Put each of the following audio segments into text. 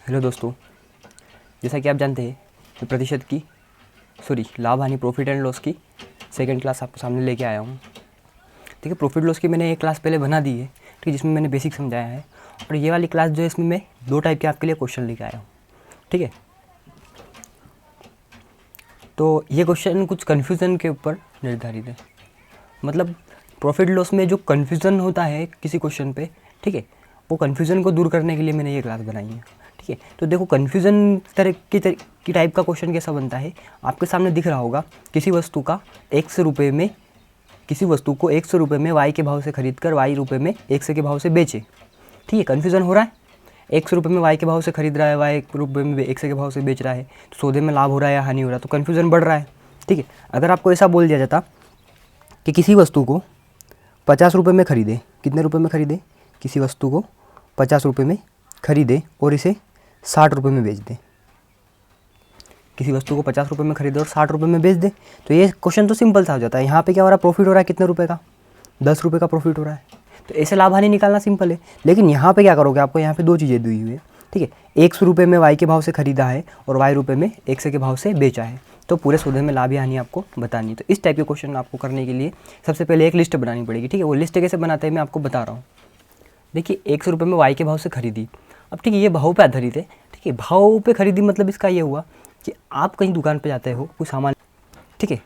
Hello दोस्तों, जैसा कि आप जानते हैं मैं प्रतिशत की लाभ हानि प्रॉफिट एंड लॉस की सेकंड क्लास आपके सामने लेके आया हूँ। ठीक है, प्रॉफिट लॉस की मैंने एक क्लास पहले बना दी है, ठीक है, जिसमें मैंने बेसिक समझाया है। और ये वाली क्लास जो है इसमें मैं दो टाइप के आपके लिए क्वेश्चन लेके आया हूँ। ठीक है, तो ये क्वेश्चन कुछ कन्फ्यूज़न के ऊपर निर्धारित है। मतलब प्रॉफिट लॉस में जो कन्फ्यूज़न होता है किसी क्वेश्चन पे, ठीक है, वो कन्फ्यूज़न को दूर करने के लिए मैंने ये क्लास बनाई है। ठीक है, तो देखो कन्फ्यूज़न की टाइप का क्वेश्चन कैसा बनता है, आपके सामने दिख रहा होगा किसी वस्तु को 100 रुपये में वाई के भाव से खरीद कर वाई रुपये में 100 के भाव से बेचे। ठीक है, कन्फ्यूज़न हो रहा है। 100 रुपये में वाई के भाव से खरीद रहा है, वाई रुपये में 100 के भाव से बेच रहा है, तो सौदे में लाभ हो रहा है या हानि हो रहा है, तो कन्फ्यूज़न बढ़ रहा है। ठीक है, अगर आपको ऐसा बोल दिया जाता कि किसी वस्तु को 50 रुपये में खरीदे, कितने रुपये में खरीदे, किसी वस्तु को 50 रुपये में खरीदे और इसे 60 रुपये में बेच दे, किसी वस्तु को 50 रुपये में खरीदे और 60 रुपये में बेच दे, तो ये क्वेश्चन तो सिंपल सा हो जाता है। यहाँ पे क्या हो रहा है, प्रॉफिट हो रहा है कितने रुपये का, 10 रुपये का प्रॉफिट हो रहा है, तो ऐसे लाभ हानि निकालना सिंपल है। लेकिन यहाँ पे क्या करोगे, आपको यहाँ पे दो चीज़ें दी हुई है। ठीक है, 100 रुपये में वाई के भाव से खरीदा है और वाई रुपये में 100 के भाव से बेचा है, तो पूरे सौदे में लाभ या हानि आपको बतानी है। तो इस टाइप के क्वेश्चन आपको करने के लिए सबसे पहले एक लिस्ट बनानी पड़ेगी। ठीक है, वो लिस्ट कैसे बनाते हैं मैं आपको बता रहा हूँ। देखिए 100 रुपये में वाई के भाव से खरीदी, अब ठीक है ये भाव पे आधारित है। ठीक है, भाव पे खरीदी मतलब इसका ये हुआ कि आप कहीं दुकान पे जाते हो कोई सामान, ठीक है,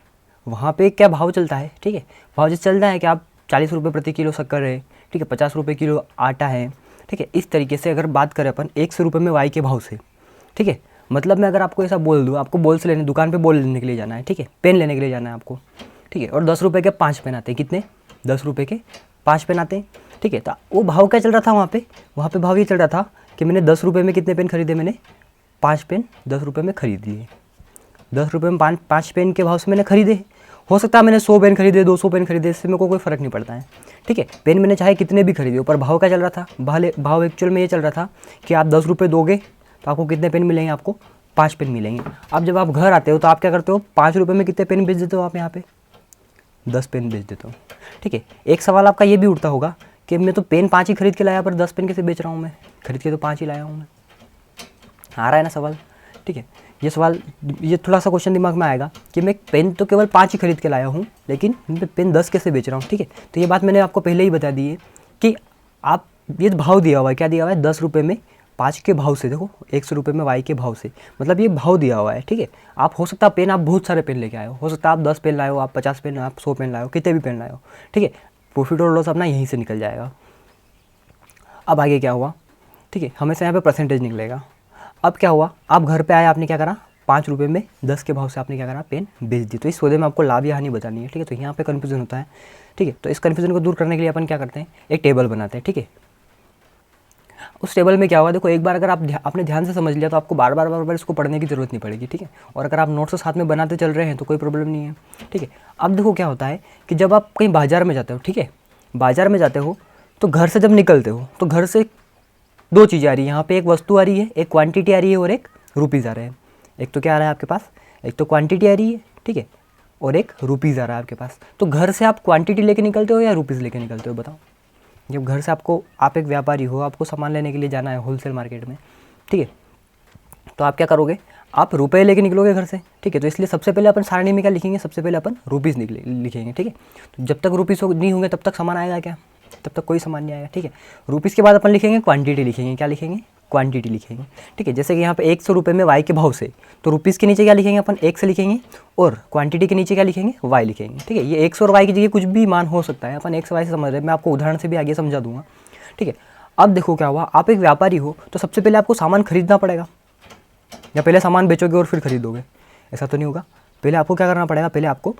वहाँ पे क्या भाव चलता है। ठीक है, भाव जैसे चलता है कि आप 40 रुपये प्रति किलो शक्कर है, ठीक है, 50 रुपये किलो आटा है। ठीक है, इस तरीके से अगर बात करें अपन 100 रुपये में वाई के भाव से, ठीक है, मतलब मैं अगर आपको ऐसा बोल दूँ, आपको बॉल से लेने दुकान पे बॉल लेने के लिए जाना है, ठीक है, पेन लेने के लिए जाना है आपको, ठीक है, और 10 रुपये के 5 पेन आते हैं, कितने, 10 रुपये के 5 पेन आते हैं। ठीक है, तो वो भाव क्या चल रहा था वहाँ पे भाव ये चल रहा था कि मैंने 10 रुपये में कितने पेन खरीदे, मैंने 5 पेन 10 रुपये में खरीद लिए। 10 रुपये में 5 पेन के भाव से मैंने खरीदे। हो सकता है मैंने 100 पेन खरीदे, 200 पेन खरीदे, इससे मेरे को कोई फ़र्क नहीं पड़ता है। ठीक है, पेन मैंने चाहे कितने भी खरीदे, पर भाव क्या चल रहा था, भाव एक्चुअल में ये चल रहा था कि आप 10 रुपये दोगे तो आपको कितने पेन मिलेंगे, आपको 5 पेन मिलेंगे। अब जब आप घर आते हो तो आप क्या करते हो, 5 रुपये में कितने पेन बेच देते हो, आप यहाँ पे 10 पेन बेच देते हो। ठीक है, एक सवाल आपका ये भी उठता होगा कि मैं तो पेन 5 ही खरीद के लाया, पर 10 पेन कैसे बेच रहा हूँ, मैं खरीद के तो 5 ही लाया हूँ मैं। आ रहा है ना सवाल। ठीक है, ये थोड़ा सा क्वेश्चन दिमाग में आएगा कि मैं पेन तो केवल 5 ही खरीद के लाया हूँ, लेकिन मैं पेन 10 कैसे बेच रहा हूँ। ठीक है, तो ये बात मैंने आपको पहले ही बता दी है कि आप ये भाव दिया हुआ है, क्या दिया हुआ है, 10 रुपये में 5 के भाव से, देखो 100 रुपये में वाई के भाव से, मतलब ये भाव दिया हुआ है। ठीक है, आप हो सकता है पेन आप बहुत सारे पेन लेके आए हो सकता है आप 10 पेन लाए हो, आप 50 पेन, आप 100 पेन लाए हो, कितने भी पेन लाए हो। ठीक है, प्रॉफिट और लॉस अपना यहीं से निकल जाएगा। अब आगे क्या हुआ, ठीक है, हमेशा यहाँ पे परसेंटेज निकलेगा। अब क्या हुआ, आप घर पे आए, आपने क्या करा, 5 रुपये में 10 के भाव से आपने क्या करा, पेन बेच दी। तो इस सौदे में आपको लाभ या हानि बतानी है। ठीक है, तो यहाँ पे कन्फ्यूजन होता है। ठीक है, तो इस कन्फ्यूजन को दूर करने के लिए अपन क्या करते हैं, एक टेबल बनाते हैं। ठीक है, उस टेबल में क्या होगा, देखो एक बार अगर आपने ध्यान से समझ लिया तो आपको बार बार इसको पढ़ने की ज़रूरत नहीं पड़ेगी। ठीक है, और अगर आप नोट्स साथ में बनाते चल रहे हैं तो कोई प्रॉब्लम नहीं है। ठीक है, अब देखो क्या होता है कि जब आप कहीं बाजार में जाते हो, ठीक है, बाजार में जाते हो तो घर से जब निकलते हो तो घर से दो चीज़ें आ रही है, यहाँ पे एक वस्तु आ रही है, एक क्वांटिटी आ रही है और एक रुपीज़ आ रहे हैं। एक तो क्या आ रहा है आपके पास, एक तो क्वांटिटी आ रही है, ठीक है, और एक रुपीज़ आ रहा है आपके पास। तो घर से आप क्वांटिटी लेके निकलते हो या रुपीज़ लेके निकलते हो, बताओ। जब घर से आप एक व्यापारी हो, आपको सामान लेने के लिए जाना है होलसेल मार्केट में, ठीक है, तो आप क्या करोगे, आप रुपये लेके निकलोगे घर से। ठीक है, तो इसलिए सबसे पहले अपन सारणी में क्या लिखेंगे, सबसे पहले अपन रुपीज़ लिखेंगे। ठीक है, तो जब तक रुपीज़ नहीं होंगे तब तक सामान आएगा क्या, तब तक कोई सामान नहीं आएगा। ठीक है, रुपीज़ के बाद अपन लिखेंगे क्वांटिटी, लिखेंगे क्या लिखेंगे, क्वांटिटी लिखेंगे। ठीक है, जैसे कि यहाँ पे 100 रुपये में वाई के भाव से, तो रुपीज़ के नीचे क्या लिखेंगे अपन, 1 लिखेंगे, और क्वांटिटी के नीचे क्या लिखेंगे, वाई लिखेंगे। ठीक है, ये 100 और वाई की जगह कुछ भी मान हो सकता है, अपन 100 वाई से समझ रहे हैं, मैं आपको उदाहरण से भी आगे समझा दूंगा। ठीक है, अब देखो क्या हुआ, आप एक व्यापारी हो तो सबसे पहले आपको सामान खरीदना पड़ेगा, या पहले सामान बेचोगे और फिर खरीदोगे, ऐसा तो नहीं होगा। पहले आपको क्या करना पड़ेगा, पहले आपको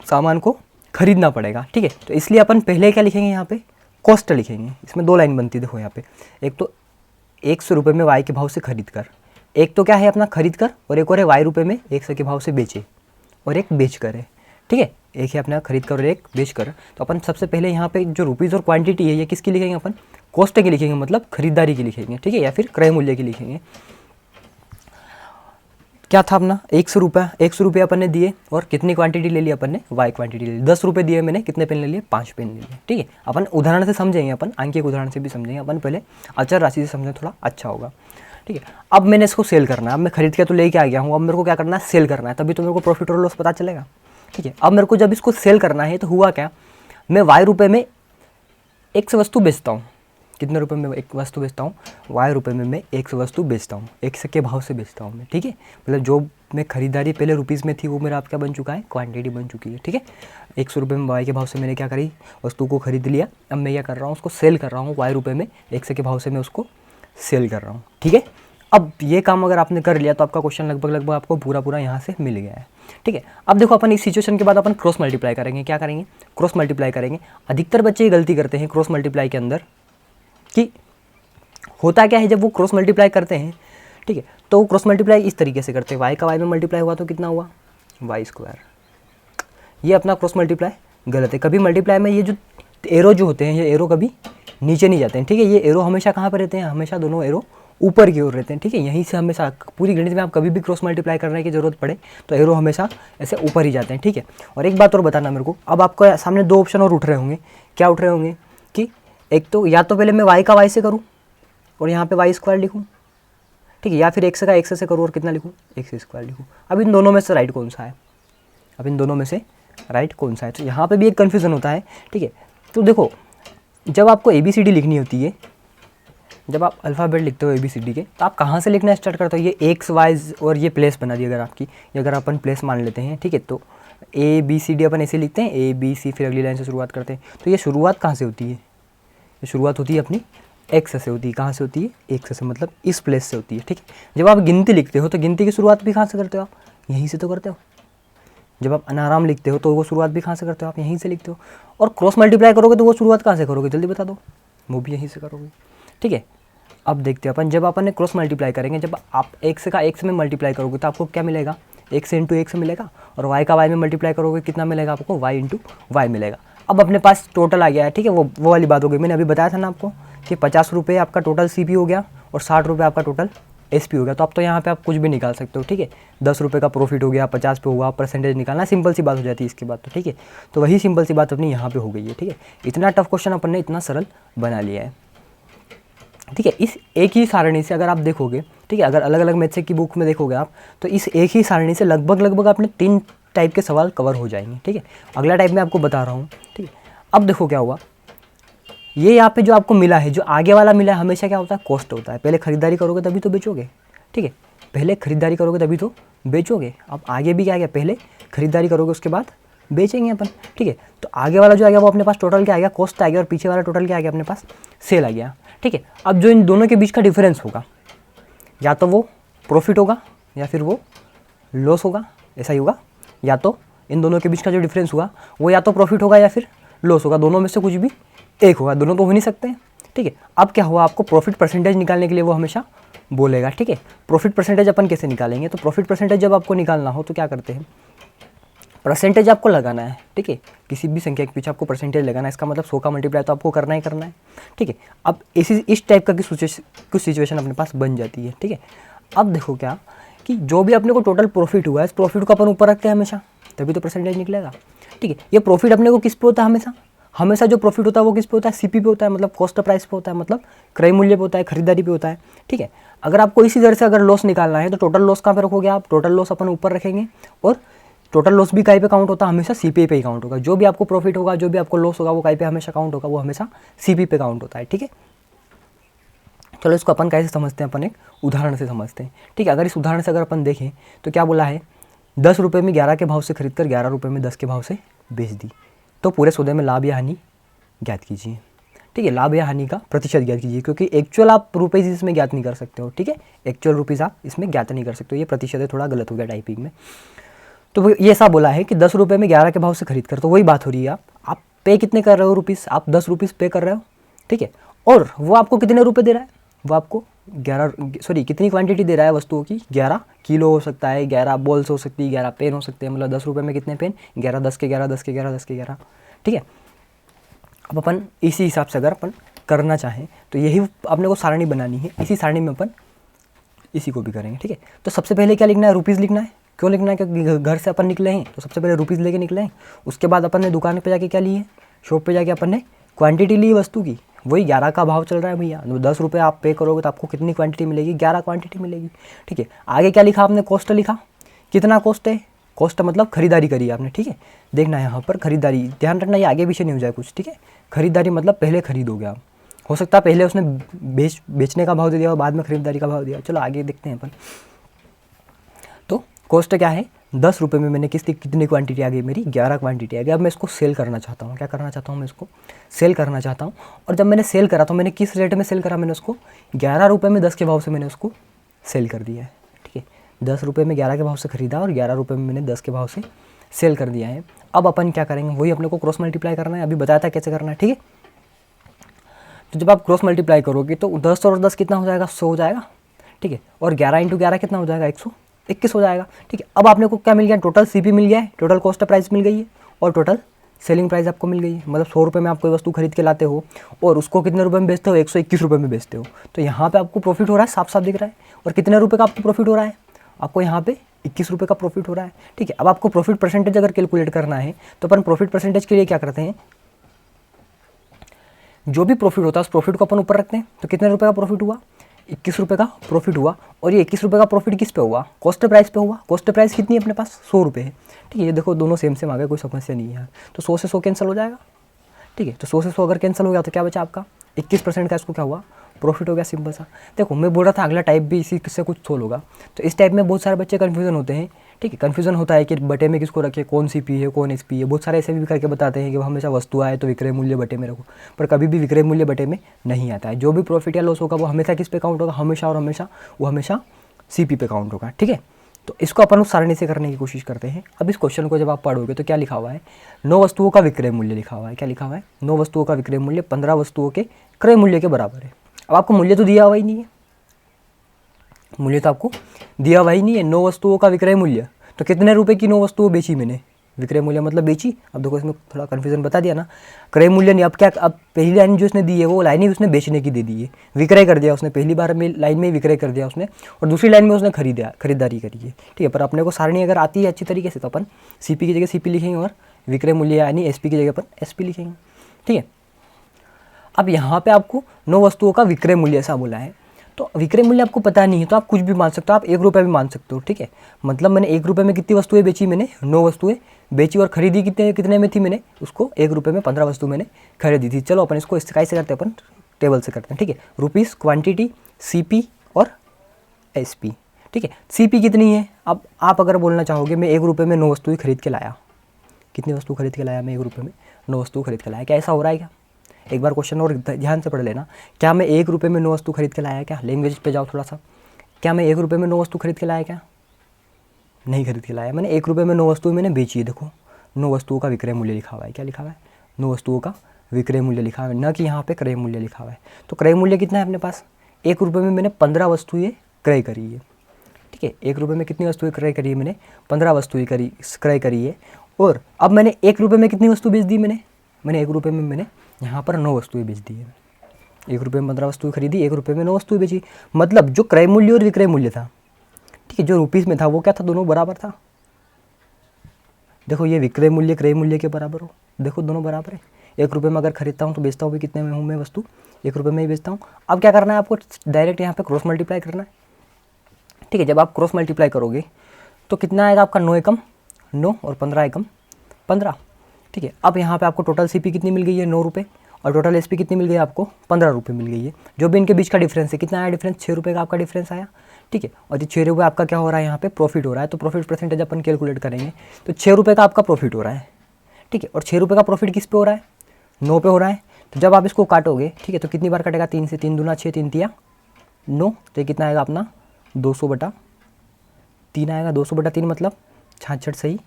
सामान को खरीदना पड़ेगा। ठीक है, तो इसलिए अपन पहले क्या लिखेंगे, यहाँ पे कॉस्ट लिखेंगे। इसमें 2 लाइन बनती है, देखो यहाँ पे, एक तो 100 रुपये में वाई के भाव से खरीद कर, एक तो क्या है अपना खरीद कर, और एक और है वाई रुपये में 100 के भाव से बेचे, और एक बेच कर है। ठीक है, एक है अपना खरीद कर और एक बेच कर। तो अपन सबसे पहले यहाँ पे जो रुपीज़ और क्वांटिटी है ये किसकी लिखेंगे, अपन कॉस्ट की लिखेंगे, मतलब खरीदारी की लिखेंगे। ठीक है, या फिर क्रय मूल्य की लिखेंगे। क्या था अपना 100 रुपये अपन ने दिए, और कितनी क्वांटिटी ले ली अपन ने, वाई क्वांटिटी ले ली। 10 रुपये दिए मैंने, कितने पेन ले लिए, 5 पेन ले लिए। ठीक है, अपन उदाहरण से समझेंगे, अपन अंक के उदाहरण से भी समझेंगे, अपन पहले अचर राशि से समझें, थोड़ा अच्छा होगा। ठीक है। अब मैंने इसको सेल करना है, अब मैं खरीद के तो लेके आ गया हूँ, अब मेरे को क्या करना है, सेल करना है, तभी तो मेरे को प्रॉफिट और लॉस पता चलेगा। ठीक है, अब मेरे को जब इसको सेल करना है तो हुआ क्या, मैं y रुपये में x वस्तु बेचता हूँ। कितने रुपए में एक वस्तु बेचता हूँ, y रुपये में मैं x वस्तु बेचता हूँ, x के भाव से बेचता हूँ मैं। ठीक है, मतलब जो मैं खरीदारी पहले रुपीज़ में थी वो मेरा आपका बन चुका है, क्वांटिटी बन चुकी है। ठीक है, 100 रुपये में y के भाव से मैंने क्या करी, वस्तु को खरीद लिया। अब मैं क्या कर रहा हूँ, उसको सेल कर रहा हूँ y रुपये में, x के भाव से मैं उसको सेल कर रहा हूँ। ठीक है, अब ये काम अगर आपने कर लिया तो आपका क्वेश्चन लगभग आपको पूरा यहाँ से मिल गया है। ठीक है, अब देखो अपन इस सिचुएशन के बाद अपन क्रॉस मल्टीप्लाई करेंगे। क्या करेंगे, क्रॉस मल्टीप्लाई करेंगे। अधिकतर बच्चे ये गलती करते हैं क्रॉस मल्टीप्लाई के अंदर, कि होता क्या है जब वो क्रॉस मल्टीप्लाई करते हैं, ठीक है, तो वो क्रॉस मल्टीप्लाई इस तरीके से करते हैं, y का y में मल्टीप्लाई हुआ तो कितना हुआ, y स्क्वायर। ये अपना क्रॉस मल्टीप्लाई गलत है। कभी मल्टीप्लाई में ये जो एरो जो होते हैं, ये एरो कभी नीचे नहीं जाते हैं। ठीक है, ये एरो हमेशा कहाँ पर रहते हैं, हमेशा दोनों एरो ऊपर की ओर रहते हैं। ठीक है, यहीं से हमेशा पूरी गणित में आप कभी भी क्रॉस मल्टीप्लाई करने की जरूरत पड़े तो एरो हमेशा ऐसे ऊपर ही जाते हैं। ठीक है, और एक बात और बताना मेरे को, अब आपको सामने दो ऑप्शन और उठ रहे होंगे। क्या उठ रहे होंगे कि एक तो या तो पहले मैं y का y से करूँ और यहाँ पे y स्क्वायर लिखूँ, ठीक है, या फिर x का x से करूँ और कितना लिखूँ, x स्क्वायर लिखूँ। अब इन दोनों में से राइट कौन सा है, अब इन दोनों में से राइट कौन सा है, तो यहाँ पे भी एक कन्फ्यूज़न होता है। ठीक है, तो देखो जब आपको ABCD लिखनी होती है, जब आप अल्फ़ाबेट लिखते हो ABCD के, तो आप कहाँ से लिखना स्टार्ट करते हो, ये x y और ये प्लेस बना दी अगर आपकी, ये अगर अपन प्लेस मान लेते हैं। ठीक है, तो ABCD अपन ऐसे लिखते हैं, ABC, फिर अगली लाइन से शुरुआत करते हैं। तो ये शुरुआत कहाँ से होती है, ये शुरुआत होती है अपनी x से होती है। कहाँ से होती है, x से, मतलब इस प्लेस से होती है। ठीक है, जब आप गिनती लिखते हो तो गिनती की शुरुआत भी कहाँ से करते हो, आप यहीं से तो करते हो। जब आप अनाराम लिखते हो तो वो शुरुआत भी कहाँ से करते हो, आप यहीं से लिखते हो। और क्रॉस मल्टीप्लाई करोगे तो वो शुरुआत कहाँ से करोगे, जल्दी बता दो, वो भी यहीं से करोगे। ठीक है, अब देखते हैं अपन, जब अपन ने क्रॉस मल्टीप्लाई करेंगे, जब आप x का x में मल्टीप्लाई करोगे तो आपको क्या मिलेगा, x इंटू x मिलेगा, और y का y में मल्टीप्लाई करोगे कितना मिलेगा आपको, y इंटू y मिलेगा। अब अपने पास टोटल आ गया है। ठीक है, वो वाली बात हो गई, मैंने अभी बताया था ना आपको कि 50 रुपये आपका टोटल CP हो गया और 60 रुपये आपका टोटल SP हो गया। तो अब तो यहाँ पे आप कुछ भी निकाल सकते हो। ठीक है, 10 रुपये का प्रॉफिट हो गया, 50 पे हुआ, परसेंटेज निकालना सिंपल सी बात हो जाती है इसके बाद तो। ठीक है, तो वही सिंपल सी बात अपनी यहाँ पे हो गई है। ठीक है, इतना टफ क्वेश्चन अपन ने इतना सरल बना लिया है। ठीक है, इस एक ही सारणी से अगर आप देखोगे, ठीक है, अगर अलग अलग मैथ्स की बुक में देखोगे आप, तो इस एक ही सारणी से लगभग आपने 3 टाइप के सवाल कवर हो जाएंगे। ठीक है, अगला टाइप मैं आपको बता रहा हूँ। ठीक है, अब देखो क्या हुआ, ये यहाँ पे जो आपको मिला है, जो आगे वाला मिला है, हमेशा क्या होता है, कॉस्ट होता है। पहले खरीदारी करोगे तभी तो बेचोगे। ठीक है, पहले खरीदारी करोगे तभी तो बेचोगे। अब आगे भी क्या आ गया, पहले खरीदारी करोगे उसके बाद बेचेंगे अपन। ठीक है, तो आगे वाला जो आ गया वो अपने पास टोटल क्या आ गया, कॉस्ट आ गया, और पीछे वाला टोटल क्या आ गया अपने पास, सेल आ गया। ठीक है, अब जो इन दोनों के बीच का डिफरेंस होगा, या तो वो प्रॉफिट होगा या फिर वो लॉस होगा, ऐसा ही होगा। या तो इन दोनों के बीच का जो डिफरेंस हुआ वो या तो प्रॉफिट होगा या फिर लॉस होगा, दोनों में से कुछ भी एक होगा, दोनों तो हो नहीं सकते हैं। ठीक है, अब क्या हुआ, आपको प्रॉफिट परसेंटेज निकालने के लिए वो हमेशा बोलेगा। ठीक है, प्रॉफिट परसेंटेज अपन कैसे निकालेंगे, तो प्रॉफिट परसेंटेज जब आपको निकालना हो तो क्या करते हैं, परसेंटेज आपको लगाना है। ठीक है, किसी भी संख्या के पीछे आपको परसेंटेज लगाना है, इसका मतलब 100 का मल्टीप्लाई तो आपको करना ही करना है। ठीक है, अब इस टाइप का कुछ सिचुएशन अपने पास बन जाती है। ठीक है, अब देखो क्या कि जो भी अपने को टोटल प्रॉफिट हुआ है, इस प्रॉफिट को अपन ऊपर रखते हैं हमेशा, तभी तो परसेंटेज निकलेगा। ठीक है, ये प्रॉफिट अपने को किस पे होता है, हमेशा जो प्रॉफिट होता है वो किस पे होता है, CP पे होता है, मतलब कॉस्ट प्राइस पे होता है, मतलब क्रय मूल्य पे होता है, खरीदारी पे होता है। ठीक है, अगर आपको इसी तरह से अगर लॉस निकालना है तो टोटल लॉस कहाँ पे रखोगे आप, टोटल लॉस अपन ऊपर रखेंगे, और टोटल लॉस भी कहीं पे काउंट होता है, हमेशा CP पे ही काउंट होगा। जो भी आपको प्रॉफिट होगा, जो भी आपको लॉस होगा, वो कहीं पे हमेशा काउंट होगा, वो हमेशा CP पे काउंट होता है। ठीक है, चलो इसको अपन कैसे समझते हैं, अपन एक उदाहरण से समझते हैं। ठीक है, अगर इस उदाहरण से अगर अपन देखें तो क्या बोला है, 10 रुपये में 11 के भाव से खरीद कर 11 रुपये में 10 के भाव से बेच दी, तो पूरे सौदे में लाभ या हानि ज्ञात कीजिए। ठीक है, लाभ या हानि का प्रतिशत ज्ञात कीजिए, क्योंकि एक्चुअल आप रुपीज़ इसमें ज्ञात नहीं कर सकते हो। ठीक है, एक्चुअल रुपीज़ आप इसमें ज्ञात नहीं कर सकते हो, ये प्रतिशत है, थोड़ा गलत हो गया टाइपिंग में। तो वो ये ऐसा बोला है कि 10 रुपये में 11 के भाव से खरीद कर, तो वही बात हो रही है, आप पे कितने कर रहे हो रुपीज़, आप 10 रुपीज़ पे कर रहे हो। ठीक है, और वो आपको कितने रुपये दे रहा है, वो आपको कितनी क्वांटिटी दे रहा है वस्तुओं की, 11 किलो हो सकता है, 11 बॉल्स हो सकती है, 11 पेन हो सकते हैं, मतलब 10 रुपये में कितने पेन, 11, 10 के 11, 10 के 11, 10 के 11। ठीक है, अब अपन इसी हिसाब से अगर अपन करना चाहें तो यही अपने को सारणी बनानी है, इसी सारणी में अपन इसी को भी करेंगे। ठीक है, तो सबसे पहले क्या लिखना है, रुपीज़ लिखना है। क्यों लिखना है, क्योंकि घर से अपन निकले हैं तो सबसे पहले रुपीज़ लेके निकले हैं। उसके बाद अपन ने दुकान पे जाके क्या लिए, शॉप पे जाके अपन ने क्वांटिटी ली वस्तु की, वही 11 का भाव चल रहा है भैया, 10 रुपये आप पे करोगे तो आपको कितनी क्वांटिटी मिलेगी, 11 क्वांटिटी मिलेगी। ठीक है, आगे क्या लिखा आपने, कॉस्ट लिखा, कितना कॉस्ट है, कॉस्ट मतलब खरीदारी करी आपने। ठीक है, देखना यहाँ पर खरीदारी, ध्यान रखना ये आगे पीछे नहीं हो जाए कुछ। ठीक है, खरीदारी मतलब पहले खरीदोगे आप, हो सकता है पहले उसने बेचने का भाव दे दिया और बाद में खरीदारी का भाव दिया। चलो आगे देखते हैं अपन। तो कॉस्ट क्या है, 10 रुपये में मैंने कितनी क्वांटिटी आ गई, मेरी 11 क्वांटिटी आ गई। अब मैं इसको सेल करना चाहता हूँ, क्या करना चाहता हूँ, मैं इसको सेल करना चाहता हूँ। और जब मैंने सेल करा तो मैंने किस रेट में सेल करा, मैंने उसको 11 रुपये में 10 के भाव से मैंने उसको सेल कर दिया है। ठीक है, 10 रुपये में 11 के भाव से खरीदा और 11 रुपये में मैंने 10 के भाव से सेल कर दिया है। अब अपन क्या करेंगे, वही अपने को क्रॉस मल्टीप्लाई करना है, अभी बताया था कैसे करना है। ठीक है, तो जब आप क्रॉस मल्टीप्लाई करोगे तो 10 और 10 कितना हो जाएगा, 100 हो जाएगा। ठीक है, और 11 इंटू 11 कितना हो जाएगा, 121 हो जाएगा। ठीक है, अब आपने को क्या मिल गया, टोटल सीपी मिल गया है, टोटल कॉस्ट प्राइस मिल गई है और टोटल सेलिंग प्राइस आपको मिल गई है। मतलब 100 रुपये में आप कोई वस्तु खरीद के लाते हो और उसको कितने रुपये में बेचते हो, 121 रुपये में बेचते हो। तो यहाँ पे आपको प्रॉफिट हो रहा है, साफ साफ दिख रहा है। और कितने रुपये का आपको प्रॉफिट हो रहा है, आपको यहाँ पे 21 रुपये का प्रॉफिट हो रहा है। ठीक है, अब आपको प्रॉफिट परसेंटेज अगर कैलकुलेट करना है तो अपन प्रॉफिट परसेंटेज के लिए क्या करते हैं, जो भी प्रॉफिट होता है उस प्रॉफिट को अपन ऊपर रखते हैं। तो कितने रुपये का प्रॉफिट हुआ, 21 रुपये का प्रॉफिट हुआ। और ये 21 रुपये का प्रॉफिट किस पे हुआ, कॉस्ट प्राइस पे हुआ। कॉस्ट प्राइस कितनी है अपने पास, 100 रुपये है। ठीक है, ये देखो दोनों सेम सेम आ गए, कोई समस्या नहीं है यार। तो 100 से 100 कैंसिल हो जाएगा। ठीक है, तो 100 से 100 अगर कैंसिल हो गया तो क्या बचा आपका, 21% का इसको क्या हुआ, प्रॉफिट हो गया, सिंपल सा। देखो मैं बोल रहा था अगला टाइप भी इसी से कुछ सोल्व होगा। तो इस टाइप में बहुत सारे बच्चे कन्फ्यूजन होते हैं। ठीक है, कन्फ्यूजन होता है कि बटे में किसको रखे, कौन सीपी है कौन एसपी है। बहुत सारे ऐसे भी करके बताते हैं कि हमेशा वस्तु आए तो विक्रय मूल्य बटे में रखो, पर कभी भी विक्रय मूल्य बटे में नहीं आता है। जो भी प्रॉफिट या लॉस होगा वो हमेशा किस पे काउंट होगा, हमेशा और हमेशा वो हमेशा सीपी पे काउंट होगा। ठीक है, तो इसको अपन उस सारणी से करने की कोशिश करते हैं। अब इस क्वेश्चन को जब आप पढ़ोगे तो क्या लिखा हुआ है, 9 वस्तुओं का विक्रय मूल्य लिखा हुआ है। क्या लिखा हुआ है, 9 वस्तुओं का विक्रय मूल्य 15 वस्तुओं के क्रय मूल्य के बराबर है। अब आपको मूल्य तो दिया हुआ ही नहीं है, मूल्य तो आपको दिया हुआ ही नहीं है। 9 वस्तुओं का विक्रय मूल्य, तो कितने रुपए की 9 वस्तुओं बेची मैंने, विक्रय मूल्य मतलब बेची। अब देखो इसमें थोड़ा कन्फ्यूजन बता दिया ना, क्रय मूल्य नहीं। अब क्या, अब पहली लाइन जो उसने दी है वो लाइन ही उसने बेचने की दे दी है, विक्रय कर दिया उसने, पहली बार में लाइन में विक्रय कर दिया उसने, और दूसरी लाइन में उसने खरीदारी करी है। ठीक है, पर अपने को सारणी अगर आती है अच्छी तरीके से तो अपन सीपी की जगह सीपी लिखेंगे और विक्रय मूल्य यानी एसपी की जगह अपन एसपी लिखेंगे। ठीक है, अब यहाँ पे आपको 9 वस्तुओं का विक्रय मूल्य ऐसा बोला है, तो विक्रय मूल्य आपको पता नहीं है तो आप कुछ भी मान सकते हो, आप 1 रुपये भी मान सकते हो। ठीक है, मतलब मैंने 1 रुपये में कितनी वस्तुएं बेची, मैंने 9 वस्तुएं बेची और खरीदी कितने में थी, मैंने उसको 1 रुपये में 15 वस्तु मैंने खरीदी थी। चलो अपन इसको कैसे करते हैं, अपन टेबल से करते हैं। ठीक है, रुपीज़, क्वांटिटी, सीपी और एसपी। ठीक है, सीपी कितनी है, अब आप अगर बोलना चाहोगे मैं 1 रुपये में 9 वस्तुएं खरीद के लाया, कितनी वस्तु खरीद के लाया मैं, 1 रुपये में 9 वस्तु खरीद के लाया, क्या ऐसा हो रहा है क्या। एक बार क्वेश्चन और ध्यान से पढ़ लेना, क्या मैं 1 रुपये में 9 वस्तु खरीद के लाया क्या, लैंग्वेज पे जाओ थोड़ा सा, क्या मैं 1 रुपये में 9 वस्तु खरीद के लाया क्या, नहीं खरीद के लाया। मैंने 1 रुपये में 9 वस्तुएं मैंने बेची है। देखो 9 वस्तुओं का विक्रय मूल्य लिखा हुआ है, क्या लिखा हुआ है, 9 वस्तुओं का विक्रय मूल्य लिखा हुआ है, न कि यहाँ पे क्रय मूल्य लिखा हुआ है। तो क्रय मूल्य कितना है अपने पास, 1 रुपये में मैंने 15 वस्तुएं क्रय करी है। ठीक है, 1 रुपये में कितनी वस्तुएं क्रय करी है, मैंने 15 वस्तुएं क्रय करी है। और अब मैंने 1 रुपये में कितनी वस्तु बेच दी, मैंने 1 रुपये में मैंने यहाँ पर 9 वस्तुएं बेच दी है। 1 रुपये में 15 वस्तुएं खरीदी, 1 रुपये में 9 वस्तुएं बेची। मतलब जो क्रय मूल्य और विक्रय मूल्य था, ठीक है, जो रुपीज़ में था वो क्या था, दोनों बराबर था। देखो ये विक्रय मूल्य क्रय मूल्य के बराबर हो, देखो दोनों बराबर है। 1 रुपये में अगर खरीदता हूँ तो बेचता हूँ भी कितने में हूँ मैं, वस्तु 1 रुपये में ही बेचता हूँ। अब क्या करना है आपको, डायरेक्ट यहाँ पे क्रॉस मल्टीप्लाई करना है। ठीक है, जब आप क्रॉस मल्टीप्लाई करोगे तो कितना आएगा आपका, 9 एकम 9 और 15 एकम 15। ठीक है, अब यहाँ पे आपको टोटल सीपी कितनी मिल गई है, 9 रुपये, और टोटल एसपी कितनी मिल गई आपको, 15 रुपये मिल गई है। जो भी इनके बीच का डिफरेंस है, कितना आया डिफरेंस, 6 रुपये का आपका डिफरेंस आया। ठीक है, और ये 6 रुपये आपका क्या हो रहा है, यहाँ पे प्रॉफिट हो रहा है। तो प्रॉफिट परसेंटेज अपन कैलकुलेट करेंगे तो 6 रुपये का आपका प्रॉफिट हो रहा है। ठीक है, और 6 रुपये का प्रॉफिट किस पे हो रहा है, 9 पे हो रहा है। तो जब आप इसको काटोगे, ठीक है, तो कितनी बार कटेगा, 3 से, 3 दूना 6, 3 तिया 9, तो ये कितना आएगा अपना 200/3 आएगा। 200/3 मतलब 66 सही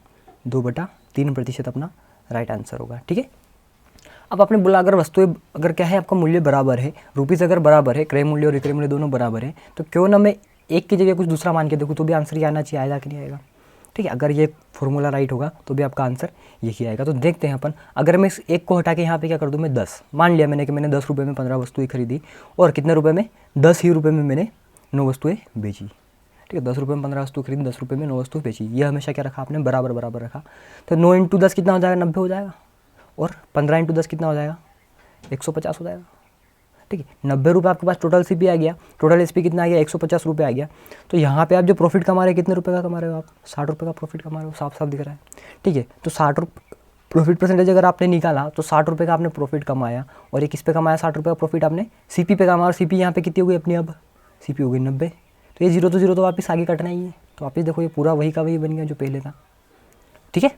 2/3% अपना राइट आंसर होगा। ठीक है, अब आपने बोला अगर वस्तुएं अगर क्या है आपका मूल्य बराबर है, रुपीज़ अगर बराबर है, क्रय मूल्य और विक्रय मूल्य दोनों बराबर है, तो क्यों ना मैं एक की जगह कुछ दूसरा मान के देखूँ तो भी आंसर ये आना चाहिए, आएगा कि नहीं आएगा। ठीक है, अगर ये फॉर्मूला राइट होगा तो भी आपका आंसर यही आएगा। तो देखते हैं अपन, अगर मैं इस एक को हटा के यहाँ पे क्या कर दूँ, मैं 10 मान लिया मैंने कि मैंने 10 रुपये में 15 वस्तुएं खरीदी और कितने रुपये में, 10 ही रुपये में मैंने 9 वस्तुएं बेची। ठीक है, 10 रुपये में 15 वस्तु खरीदी, 10 रुपये में 9 वस्तु बेची। ये हमेशा क्या रखा आपने, बराबर बराबर रखा। तो 9 × 10 कितना हो जाएगा, 90 हो जाएगा, और 15 × 10 कितना हो जाएगा, 150 हो जाएगा। ठीक है। 90 रुपये आपके पास टोटल CP आ गया, टोटल SP कितना आ गया, 150 रुपये आ गया। तो यहाँ पे आप जो प्रॉफिट कमा रहे हैं, कितने रुपये का कमा रहे हो आप, 60 रुपये का प्रॉफिट कमा रहे हो, साफ साफ दिख रहा है, ठीक है। तो 60 प्रॉफिट परसेंटेज अगर आपने निकाला तो 60 रुपये का आपने प्रॉफिट कमाया, और ये किस पे कमाया, 60 रुपये का प्रॉफिट आपने CP पे कमाया, और CP यहाँ पे कितनी हो गई अपनी, अब CP हो गई 90। तो ये जीरो तो वापस आगे कटना ही है, तो वापस देखो ये पूरा वही का वही बन गया जो पहले था, ठीक है।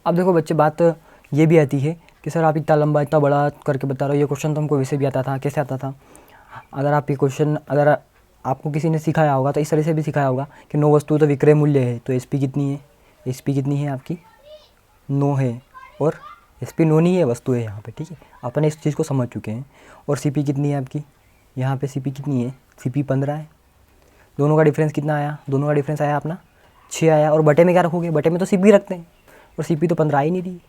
अब देखो बच्चे, बात ये भी आती है कि सर आप इतना लंबा इतना बड़ा करके बता रहे हो, ये क्वेश्चन तो हमको वैसे भी आता था, कैसे आता था। अगर आप ये क्वेश्चन अगर आपको किसी ने सिखाया होगा तो इस तरह से भी सिखाया होगा कि 9 वस्तु तो विक्रय मूल्य है, तो SP कितनी है, SP कितनी है आपकी 9 है, और SP 9 नहीं है, वस्तु है यहाँ पे, ठीक है। अपन इस चीज़ को समझ चुके हैं। और CP कितनी है आपकी, यहाँ पे CP कितनी है, CP 15 है। दोनों का डिफरेंस कितना आया, दोनों का डिफरेंस आया अपना 6 आया। और बटे में क्या रखोगे, बटे में तो CP रखते हैं, और CP तो 15 ही नहीं दी।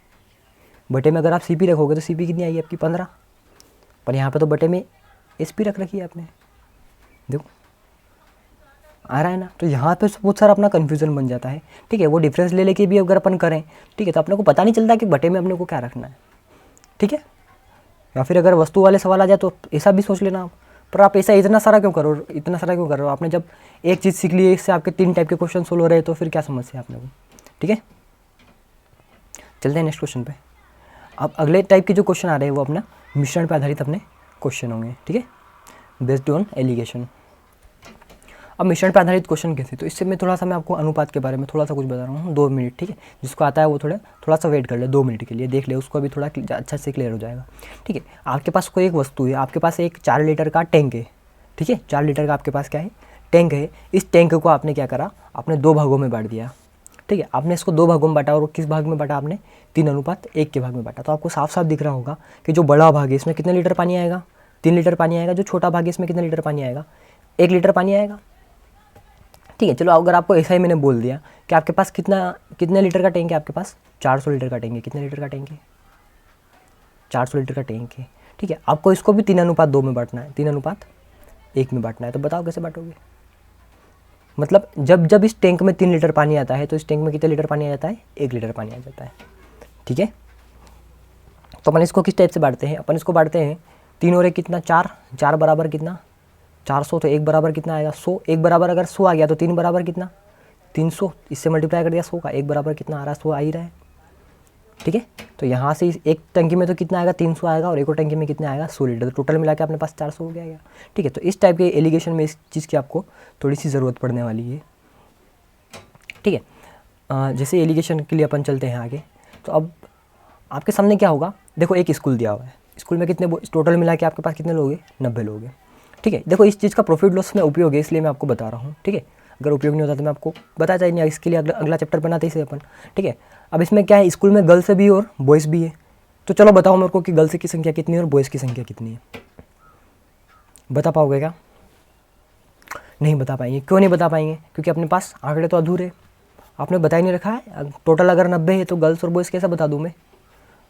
बटे में अगर आप CP रखोगे तो CP कितनी आएगी आपकी 15, पर यहाँ पे तो बटे में SP रख रखी है आपने, देखो आ रहा है ना। तो यहाँ पे बहुत सारा अपना कन्फ्यूज़न बन जाता है, ठीक है। वो डिफरेंस ले लेके भी अगर अपन करें, ठीक है, तो अपने को पता नहीं चलता कि बटे में अपने को क्या रखना है, ठीक है। या फिर अगर वस्तु वाले सवाल आ जाए तो ऐसा भी सोच लेना आप, पर आप ऐसा इतना सारा क्यों करो, इतना सारा क्यों कर रहे हो। आपने जब एक चीज़ सीख ली है, इससे आपके 3 टाइप के क्वेश्चन सोल्व हो रहे हैं, तो फिर क्या समस्या है आपने को, ठीक है। चलते हैं नेक्स्ट क्वेश्चन पे। अब अगले टाइप के जो क्वेश्चन आ रहे हैं वो अपना मिश्रण पर आधारित अपने क्वेश्चन होंगे, ठीक है, बेस्ड ऑन एलिगेशन। अब मिश्रण पर आधारित क्वेश्चन कैसे, तो इससे मैं थोड़ा सा मैं आपको अनुपात के बारे में थोड़ा सा कुछ बता रहा हूँ, 2 मिनट, ठीक है। जिसको आता है वो थोड़ा सा वेट कर ले, 2 मिनट के लिए देख ले, उसको अभी थोड़ा अच्छा से क्लियर हो जाएगा, ठीक है। आपके पास कोई एक वस्तु है, आपके पास एक 4 लीटर का टैंक है, ठीक है, 4 लीटर का आपके पास क्या है, टैंक है। इस टैंक को आपने क्या करा, आपने 2 भागों में बांट दिया, ठीक है। आपने इसको 2 भागों में बांटा, और किस भाग में बांटा आपने, 3:1 के भाग में बांटा। तो आपको साफ साफ दिख रहा होगा कि जो बड़ा भाग है इसमें कितने लीटर पानी आएगा, 3 लीटर पानी आएगा। जो छोटा भाग है इसमें कितने लीटर पानी आएगा, 1 लीटर पानी आएगा, ठीक है। चलो अगर आपको ऐसा ही मैंने बोल दिया कि आपके पास कितने लीटर का टैंक है, आपके पास 400 लीटर का टैंक है, कितने लीटर का टैंक है, 400 लीटर का टैंक है, ठीक है। आपको इसको भी 3:2 में बांटना है, 3:1 में बांटना है। तो बताओ कैसे बांटोगे, मतलब जब इस टैंक में 3 लीटर पानी आता है तो इस टैंक में कितने लीटर पानी आ जाता है, 1 लीटर पानी आ जाता है, ठीक है। तो अपन इसको किस टाइप से बांटते हैं, अपन इसको बांटते हैं 3 और 1 कितना, 4 बराबर कितना 400, तो 1 बराबर कितना आएगा 100। 1 बराबर अगर 100 आ गया तो 3 बराबर कितना 300, इससे मल्टीप्लाई कर दिया 100 का, 1 बराबर कितना आ रहा है 100 आ ही रहा है, ठीक है। तो यहाँ से एक टंकी में तो कितना आएगा 300 आएगा, और एक और टंकी में कितना आएगा 100 लीटर, तो टोटल मिला के अपने पास 400 हो गया, ठीक है। तो इस टाइप के एलिगेशन में इस चीज़ की आपको थोड़ी सी ज़रूरत पड़ने वाली है, ठीक है। जैसे एलिगेशन के लिए अपन चलते हैं आगे। तो अब आपके सामने क्या होगा, देखो एक स्कूल दिया हुआ है, स्कूल में कितने टोटल मिला के आपके पास कितने लोग हैं, 90 लोग हैं, ठीक है। देखो इस चीज़ का प्रॉफिट लॉस में उपयोग है, इसलिए मैं आपको बता रहा हूँ, ठीक है। अगर उपयोग नहीं होता तो मैं आपको बताया चाहिए नहीं, इसके लिए अगला चैप्टर बनाते ही अपन, ठीक है। अब इसमें क्या है, स्कूल में गर्ल्स भी और बॉयज़ भी है, तो चलो बताओ मेरे को कि गर्ल्स की संख्या कितनी है और बॉयज़ की संख्या कितनी है, बता पाओगे क्या, नहीं बता पाएंगे। क्यों नहीं बता पाएंगे, क्योंकि अपने पास आंकड़े तो अधूरे, आपने बता ही नहीं रखा है। टोटल अगर 90 है तो गर्ल्स और बॉयज़ कैसे बता दूँ मैं,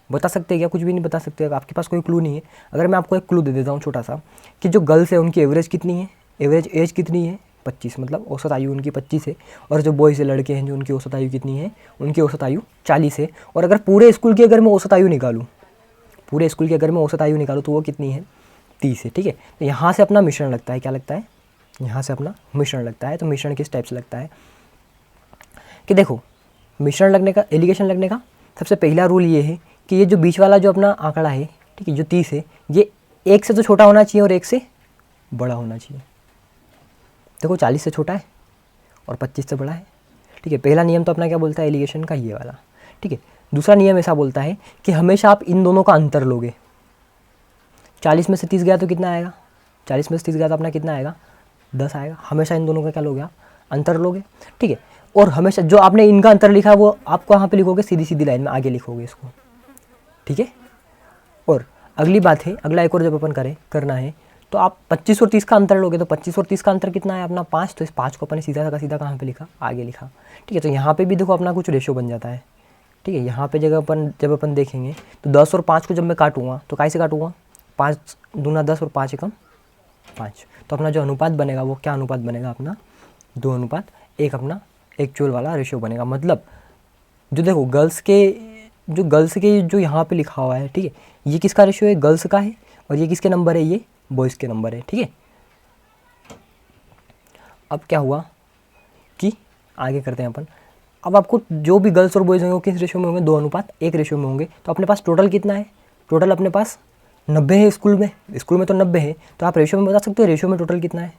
बता सकते हैं क्या, कुछ भी नहीं बता सकते, आपके पास कोई क्लू नहीं है। अगर मैं आपको एक क्लू दे देता हूँ छोटा सा, कि जो गर्ल्स है उनकी एवरेज कितनी है, एवरेज एज कितनी है 25, मतलब औसत आयु उनकी 25 है। और जो बॉयज़ है लड़के हैं जो उनकी औसत आयु कितनी है, उनकी औसत आयु 40 है। और अगर पूरे स्कूल की अगर मैं औसत आयु निकालूँ, पूरे स्कूल की अगर मैं औसत आयु निकालूँ तो वो कितनी है 30 है, ठीक है। तो यहाँ से अपना मिश्रण लगता है, क्या लगता है, यहाँ से अपना मिश्रण लगता है। तो मिश्रण किस टाइप से लगता है कि देखो, मिश्रण लगने का, एलिगेशन लगने का सबसे पहला रूल ये है कि ये जो बीच वाला जो अपना आंकड़ा है, ठीक है, जो 30 है, ये 1 से तो छोटा होना चाहिए और 1 से बड़ा होना चाहिए। देखो 40 से छोटा है और 25 से बड़ा है, ठीक है। पहला नियम तो अपना क्या बोलता है एलिगेशन का, ये वाला, ठीक है। दूसरा नियम ऐसा बोलता है कि हमेशा आप इन दोनों का अंतर लोगे। 40 में से 30 गया तो कितना आएगा, 40 में से 30 गया तो अपना कितना आएगा 10 आएगा। हमेशा इन दोनों का क्या लोगे आप, अंतर लोगे, ठीक है। और हमेशा जो आपने इनका अंतर लिखा है वो आप कहाँ पे लिखोगे, सीधी सीधी लाइन में आगे लिखोगे इसको, ठीक है। और अगली बात है, अगला एक और जब अपन करना है तो आप 25 और 30 का अंतर लोगे, तो 25 और 30 का अंतर कितना है अपना 5, तो इस 5 को अपन सीधा का सीधा कहाँ पे लिखा, आगे लिखा, ठीक है। तो यहाँ पे भी देखो अपना कुछ रेशो बन जाता है, ठीक है। यहाँ पे जब अपन देखेंगे तो 10 और 5 को जब मैं काटूंगा तो कैसे काटूंगा, 5 दूना 10 और 5 एकम 5। तो अपना जो अनुपात बनेगा वो क्या अनुपात बनेगा अपना 2:1 अपना एक्चुअल वाला रेशियो बनेगा। मतलब जो देखो गर्ल्स के जो यहाँ पे लिखा हुआ है, ठीक है, ये किसका रेशियो है, गर्ल्स का है। और ये किसके नंबर है, ये बॉयज़ के नंबर है, ठीक है। अब क्या हुआ कि आगे करते हैं अपन। अब आपको जो भी गर्ल्स और बॉयज़ होंगे वो किस रेशो में होंगे, 2:1 रेशो में होंगे। तो अपने पास टोटल कितना है, टोटल अपने पास 90 है। स्कूल में तो 90 है, तो आप रेशो में बता सकते हो रेशो में टोटल कितना है।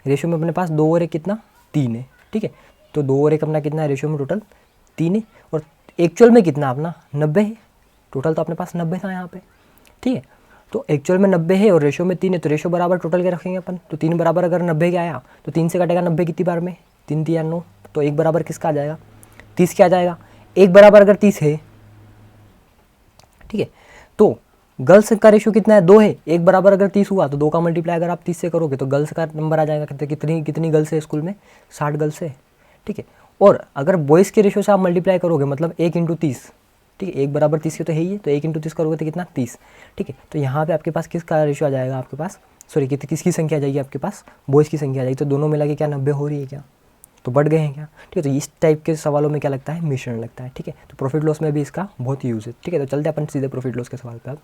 रेशो में अपने पास 2 और 1 कितना, 3 है, ठीक है। तो 2 और 1 अपना कितना है, रेशो में टोटल 3 है। और एक्चुअल में कितना अपना 90 है, टोटल तो अपने पास 90 था यहाँ पे, ठीक है। तो एक्चुअल में 90 है और रेशो में 3 है, तो रेशो बराबर टोटल के रखेंगे अपन। तो 3 बराबर अगर 90 के आया तो 3 से कटेगा 90 कितनी बार में, 3 3 9, तो 1 बराबर किसका आ जाएगा, 30 के आ जाएगा। 1 बराबर अगर 30 है, ठीक है, तो गर्ल्स का रेशो कितना है, 2 है। 1 बराबर अगर 30 हुआ तो 2 का मल्टीप्लाई अगर आप 30 से करोगे तो गर्ल्स का नंबर आ जाएगा। कितनी गर्ल्स है स्कूल में, 60 गर्ल्स है, ठीक है। और अगर बॉयज़ के रेशो से आप मल्टीप्लाई करोगे मतलब 1 × 30, ठीक है, 1 बराबर 30 के तो है ही है, तो 1 × 30 करोगे तो कितना, 30, ठीक है। तो यहाँ पे आपके पास किसका रेशो आ जाएगा, आपके पास किसकी संख्या आ जाएगी, आपके पास बॉयज़ की संख्या आ जाएगी। तो दोनों मिला के क्या 90 हो रही है क्या, तो बढ़ गए हैं क्या, ठीक है। तो इस टाइप के सवालों में क्या लगता है, मिश्रण लगता है, ठीक है। तो प्रॉफिट लॉस में भी इसका बहुत यूज़ है, ठीक है। तो चलते अपन सीधे प्रॉफिट लॉस के सवाल पे अब,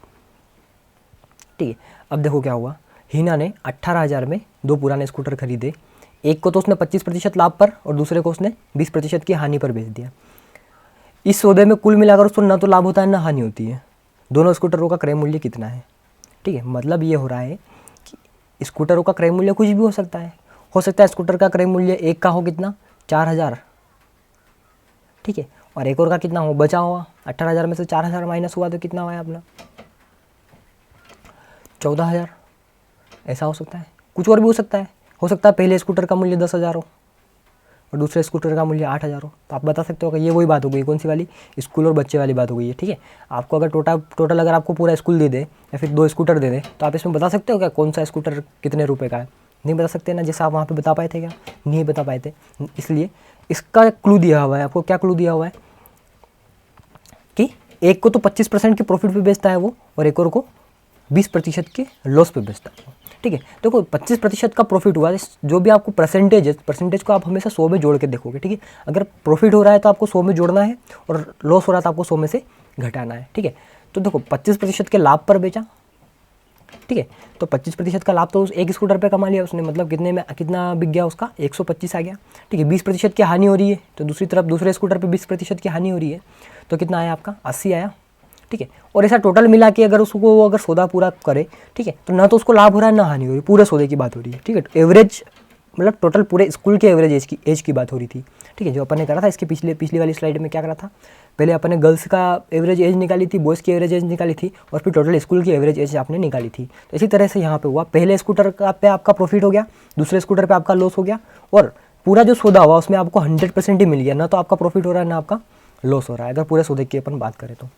ठीक है। अब देखो क्या हुआ, हिना ने 18,000 में 2 पुराने स्कूटर खरीदे। एक को तो उसने 25% लाभ पर और दूसरे को उसने 20% की हानि पर बेच दिया। इस सौदे में कुल मिलाकर उसको ना तो लाभ होता है ना हानि होती है। दोनों स्कूटरों का क्रय मूल्य कितना है, ठीक है। मतलब ये हो रहा है कि स्कूटरों का क्रय मूल्य कुछ भी हो सकता है। स्कूटर का क्रय मूल्य एक का हो कितना, 4,000, ठीक है, और एक और का कितना हो बचा हुआ, 18,000 में से 4,000 माइनस हुआ तो कितना हुआ अपना 14,000। ऐसा हो सकता है, कुछ और भी हो सकता है पहले स्कूटर का मूल्य 10,000 हो और दूसरे स्कूटर का मूल्य 8,000 हो। तो आप बता सकते हो कि ये वही बात हो गई, कौन सी वाली, स्कूल और बच्चे वाली बात हो गई है, ठीक है। आपको अगर टोटल अगर आपको पूरा स्कूल दे दे या फिर 2 स्कूटर दे दे तो आप इसमें बता सकते हो क्या कौन सा स्कूटर कितने रुपए का है, नहीं बता सकते ना। जैसा आप वहाँ पे बता पाए थे क्या, नहीं बता पाए थे। इसलिए इसका क्लू दिया हुआ है आपको, क्या क्लू दिया हुआ है कि एक को तो 25% के प्रॉफिट पे बेचता है वो और एक और को 20% के लॉस पे बेचता है, ठीक है। देखो 25% का प्रॉफिट हुआ, जो भी आपको परसेंटेज को आप हमेशा 100 में जोड़ के देखोगे, ठीक है। अगर प्रॉफिट हो रहा है तो आपको 100 में जोड़ना है और लॉस हो रहा है तो आपको 100 में से घटाना है, ठीक है। तो देखो 25% के लाभ पर बेचा, ठीक है, तो 25% का लाभ तो उस एक स्कूटर पे कमा लिया उसने, मतलब कितने में कितना बिक गया उसका, 125 आ गया, ठीक है। 20% की हानि हो रही है तो दूसरी तरफ दूसरे स्कूटर पे 20% की हानि हो रही है तो कितना आया आपका, 80 आया, ठीक है। और ऐसा टोटल मिला के अगर उसको वो अगर सौदा पूरा करे, ठीक है, तो ना तो उसको लाभ हो रहा है ना हानि हो रही, पूरे सौदे की बात हो रही है, ठीक है। एवरेज मतलब टोटल पूरे स्कूल के एवरेज एज की बात हो रही थी, ठीक है। जो अपन ने करा था इसके पिछली वाली स्लाइड में क्या करा था, पहले अपन ने गर्ल्स का एवरेज एज निकाली थी, बॉयज़ की एवरेज एज निकाली थी और फिर टोटल स्कूल की एवरेज एज आपने निकाली थी। तो इसी तरह से यहाँ पे हुआ, पहले स्कूटर का पे आपका प्रॉफिट हो गया, दूसरे स्कूटर पे आपका लॉस हो गया और पूरा जो सौदा हुआ उसमें आपको 100% ही मिल गया, ना तो आपका प्रॉफिट हो रहा है ना आपका लॉस हो रहा है, अगर पूरे सौदे की अपन बात करें तो।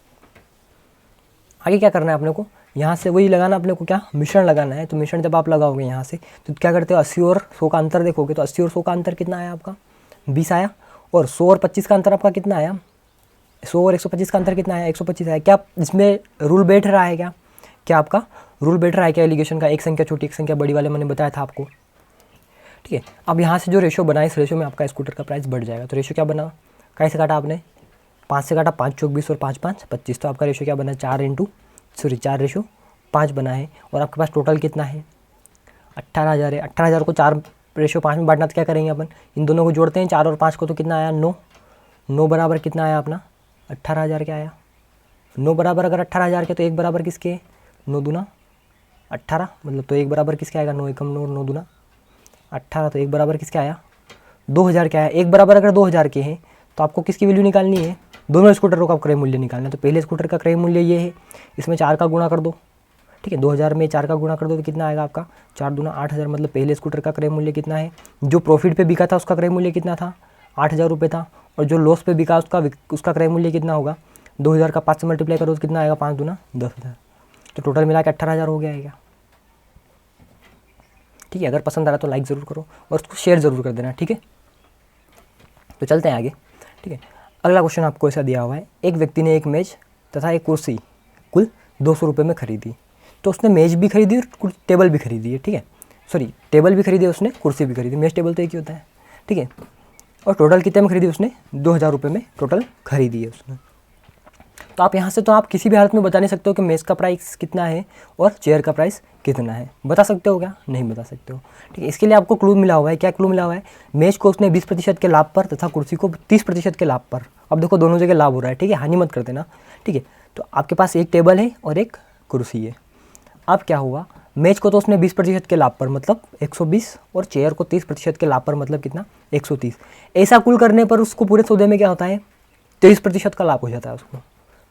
आगे क्या करना है अपने को, यहाँ से वही लगाना अपने को, क्या मिश्रण लगाना है। तो मिश्रण जब आप लगाओगे यहाँ से तो क्या करते हो, 80 और 100 का अंतर देखोगे तो 80 और 100 का अंतर कितना आया आपका, 20 आया। और 100 और 25 का अंतर आपका कितना आया, 100 और 125 का अंतर कितना आया, 125 आया। क्या इसमें रूल बैठ रहा है, क्या आपका रूल बैठ रहा है क्या एलिगेशन का, एक संख्या छोटी एक संख्या बड़ी वाले मैंने बताया था आपको, ठीक है। अब यहाँ से जो रेशो बना इस रेशो में आपका स्कूटर का प्राइस बढ़ जाएगा। तो रेशो क्या बना, कैसे काटा आपने, 5 से काटा, 5 चौक 20 और 5 5 25, तो आपका रेशो क्या बना, 4 बना है। और आपके पास टोटल कितना है, 18,000 है। 18,000 को 4:5 में बांटना तो क्या करेंगे अपन, इन दोनों को जोड़ते हैं, 4 और 5 को तो कितना आया, 9 बराबर कितना आया अपना 18,000 क्या आया, 9 बराबर अगर 18,000 के तो 1 बराबर किसके, 9 दूना 18, मतलब तो 1 बराबर किसके आएगा, 9 एकम 9 और 9 दूना 18, तो 1 बराबर किसके आया, 2,000 क्या आया। 1 बराबर अगर 2,000 के हैं तो आपको किसकी वैल्यू निकालनी है, दोनों स्कूटरों का क्रय मूल्य निकालना है। तो पहले स्कूटर का क्रय मूल्य ये है, इसमें 4 का गुणा कर दो, ठीक है, 2,000 में 4 का गुणा कर दो तो कितना आएगा आपका, 4 दूना 8,000, मतलब पहले स्कूटर का क्रय मूल्य कितना है, जो प्रॉफिट पे बिका था उसका क्रय मूल्य कितना था, 8,000 रुपये था, और जो लॉस पे बिका उसका क्रय मूल्य कितना होगा, 2,000 का 5 से मल्टीप्लाई करो तो कितना आएगा, 5 दूना 10,000, तो टोटल मिला के 18,000 हो गया है क्या, ठीक है। अगर पसंद आ रहा तो लाइक ज़रूर करो और उसको शेयर ज़रूर कर देना, ठीक है। तो चलते हैं आगे, ठीक है। अगला क्वेश्चन आपको ऐसा दिया हुआ है, एक व्यक्ति ने एक मेज तथा एक कुर्सी कुल 200 रुपये में खरीदी। तो उसने मेज भी खरीदी और टेबल भी खरीदी है, ठीक है, सॉरी टेबल भी खरीदी उसने, कुर्सी भी खरीदी, मेज टेबल तो एक ही होता है, ठीक है। और टोटल कितने में खरीदी उसने, 2,000 रुपये में टोटल खरीदी है उसने। तो तो आप यहाँ से तो आप किसी भी हालत में बता नहीं सकते हो कि मेज़ का प्राइस कितना है और चेयर का प्राइस कितना है। बता सकते हो क्या? नहीं बता सकते हो। ठीक है, इसके लिए आपको क्लू मिला हुआ है। क्या क्लू मिला हुआ है? मेज़ को उसने 20% के लाभ पर तथा कुर्सी को 30% के लाभ पर। अब देखो दोनों जगह लाभ हो रहा है। ठीक है, हानि मत कर देना। ठीक है, तो आपके पास एक टेबल है और एक कुर्सी है। अब क्या हुआ, मेज को तो उसने 20% के लाभ पर मतलब 120 और चेयर को 30% के लाभ पर मतलब कितना 130। ऐसा कुल करने पर उसको पूरे सौदे में क्या होता है 23% का लाभ हो जाता है उसको।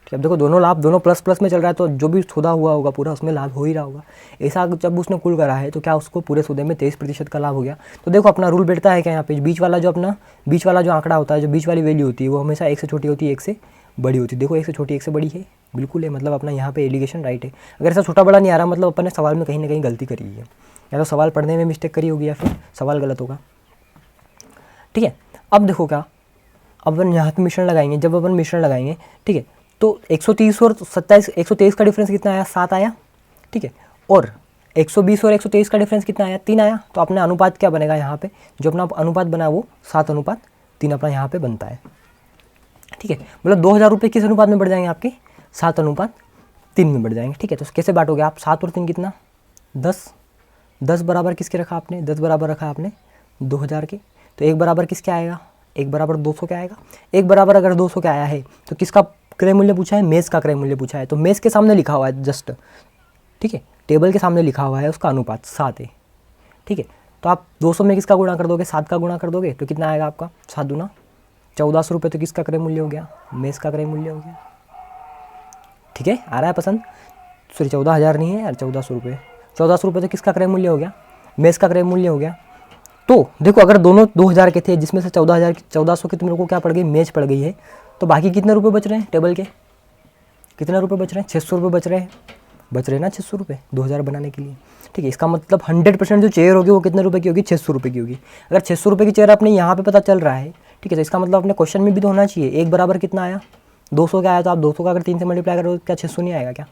ठीक है, अब देखो दोनों लाभ दोनों प्लस प्लस में चल रहा है, तो जो भी सौदा हुआ होगा पूरा उसमें लाभ हो ही रहा होगा। ऐसा जब उसने कुल करा है तो क्या उसको पूरे सौदे में 23% का लाभ हो गया। तो देखो अपना रूल बैठता है क्या यहाँ पे, बीच वाला जो आंकड़ा होता है, जो बीच वाली वैल्यू होती है वो हमेशा एक से छोटी होती है एक से बड़ी होती है। देखो एक से छोटी एक से बड़ी है, बिल्कुल है, मतलब अपना यहाँ पे एलिगेशन राइट है। अगर ऐसा छोटा बड़ा नहीं आ रहा मतलब अपन ने सवाल में कहीं ना कहीं गलती करी है, या तो सवाल पढ़ने में मिस्टेक करी होगी या फिर सवाल गलत होगा। ठीक है, अब देखो क्या, अब अपन यहाँ पे मिश्रण लगाएंगे। जब अपन मिश्रण लगाएंगे ठीक है, तो 130 और 27 123 का डिफरेंस कितना आया 7 आया। ठीक है, और 120 और 123 का डिफरेंस कितना आया 3 आया। तो अपना अनुपात क्या बनेगा यहाँ पे, जो अपना अनुपात बना वो 7:3 अपना यहाँ पे बनता है। ठीक है, मतलब 2000 रुपये किस अनुपात में बढ़ जाएंगे आपके 7:3 में बढ़ जाएंगे। ठीक है, तो कैसे बांटोगे आप, 7 और 3 कितना 10 बराबर किसके रखा आपने, 10 बराबर रखा आपने 2000 के। तो 1 बराबर किसके आएगा, 1 बराबर 200 के आएगा। 1 बराबर अगर 200 के आया है तो किसका क्रय मूल्य पूछा है, मेज़ का क्रय मूल्य पूछा है। तो मेज़ के सामने लिखा हुआ है जस्ट, ठीक है, टेबल के सामने लिखा हुआ है उसका अनुपात 7 है। ठीक है, तो आप 200 में किसका गुणा कर दोगे, 7 का गुणा कर दोगे तो कितना आएगा आपका 7 दूना 1400 रुपये। तो किसका क्रय मूल्य हो गया, मेज़ का क्रय मूल्य हो गया। ठीक है, आ रहा है पसंद, सॉरी 14,000 नहीं है यार, 1400 रुपये। 1400 रुपये तो किसका क्रय मूल्य हो गया, मेज़ का क्रय मूल्य हो गया। तो देखो अगर दोनों 2000 के थे, जिसमें से 1400 की तुम लोग को क्या पड़ गई, मेज पड़ गई है, तो बाकी कितने रुपए बच रहे हैं टेबल के, कितने रुपए बच रहे हैं 600 रुपये बच रहे हैं ना 600 रुपये 2000 बनाने के लिए। ठीक है, इसका मतलब 100% जो चेयर होगी वो कितने रुपए की होगी, 600 रुपये की होगी। अगर 600 रुपये की चेयर अपने यहाँ पे पता चल रहा है, ठीक है, तो इसका मतलब अपने क्वेश्चन में भी तो होना चाहिए 1 बराबर कितना आया 200 का आया। तो आप 200 का अगर 3 से मल्टीप्लाई करो क्या 600 नहीं आएगा क्या।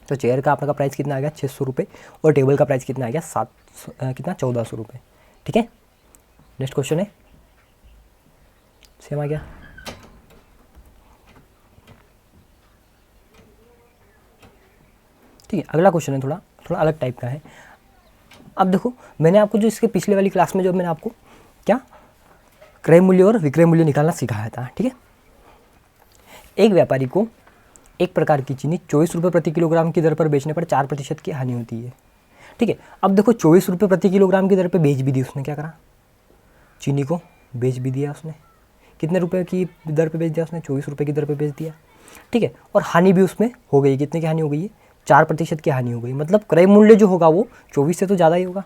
तो चेयर का आपका प्राइस कितना आ गया 600 रुपये और टेबल का प्राइस कितना आ गया 1400 रुपये। ठीक है, नेक्स्ट क्वेश्चन है, सेम आ गया। ठीक है, अगला क्वेश्चन है थोड़ा अलग टाइप का है। अब देखो मैंने आपको जो इसके पिछले वाली क्लास में जो मैंने आपको क्या क्रय मूल्य और विक्रय मूल्य निकालना सिखाया था। ठीक है, एक व्यापारी को एक प्रकार की चीनी 24 रुपये प्रति किलोग्राम की दर पर बेचने पर 4% की हानि होती है। ठीक है, अब देखो 24 रुपये प्रति किलोग्राम की दर पर बेच भी दी उसने, क्या करा चीनी को बेच भी दिया उसने, कितने रुपए की दर पे बेच दिया उसने 24 रुपये की दर पे बेच दिया। ठीक है, और हानि भी उसमें हो गई, कितने की हानि हो गई है 4% की हानि हो गई। मतलब क्रय मूल्य जो होगा वो 24 से तो ज़्यादा ही होगा,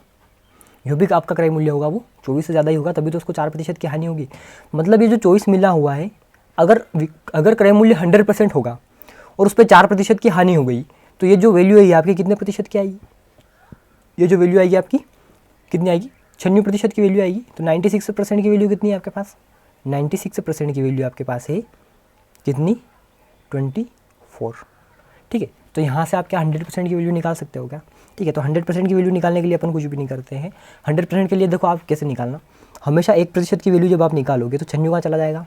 जो भी आपका क्रय मूल्य होगा वो 24 से ज़्यादा ही होगा, तभी तो उसको 4% की हानि होगी। मतलब ये जो 24 मिला हुआ है, अगर क्रय मूल्य 100% होगा और उस पर 4% की हानि हो गई, तो ये जो वैल्यू है ये आपकी कितने प्रतिशत की आएगी, ये जो वैल्यू आएगी आपकी कितनी आएगी 96% की वैल्यू आएगी। तो 96% की वैल्यू कितनी है आपके पास, 96% की वैल्यू आपके पास है कितनी 24। ठीक है, तो यहाँ से आप क्या 100% की वैल्यू निकाल सकते हो क्या। ठीक है, तो 100% की वैल्यू निकालने के लिए अपन कुछ भी नहीं करते हैं। 100% के लिए देखो आप कैसे निकालना, हमेशा 1% की वैल्यू जब आप निकालोगे तो 96 कहाँ चला जाएगा